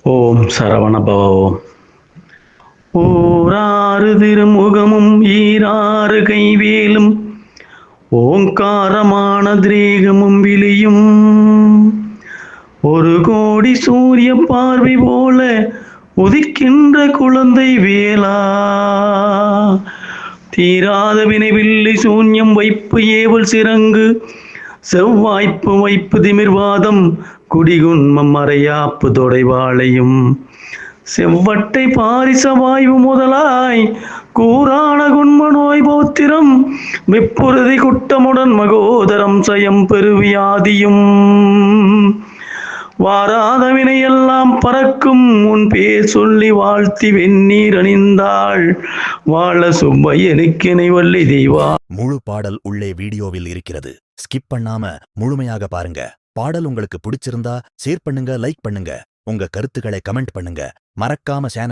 ஓம் சரவணபவ ஓம். ஓராறு திருமுகமும் ஈராறு கைவேலும் ஓங்காரமான திரேகமும் விழியும் ஒரு கோடி சூரிய பார்வை போல உதிக்கின்ற குழந்தை வேளா தீராத வினைவில்லை சூன்யம் வைப்பு ஏவல் சிறங்கு செவ்வாய்ப்பு வைப்பு திமிர்வாதம் குடிகுன்மம் மறையாப்பு தொடைவாளையும் செவ்வட்டை பாரிச வாய்வு முதலாய் கூறான குன்ம நோய் போத்திரம் விப்புறுதி குட்டமுடன் மகோதரம் சயம் பெருவியாதியும் வாராத வினையெல்லாம் பறக்கும் உன் பேர் சொல்லி வாழ்த்தி வெந்நீர் அணிந்தாள் வாழ சுப்பையனுக்கிணை வள்ளி தெய்வா. முழு பாடல் உள்ளே வீடியோவில் இருக்கிறது. ஸ்கிப் பண்ணாம முழுமையாக பாருங்க. பாடல் உங்களுக்கு பிடிச்சிருந்தா ஷேர் பண்ணுங்க, லைக் பண்ணுங்க, உங்க கருத்துக்களை கமெண்ட் பண்ணுங்க. மறக்காம சேனல்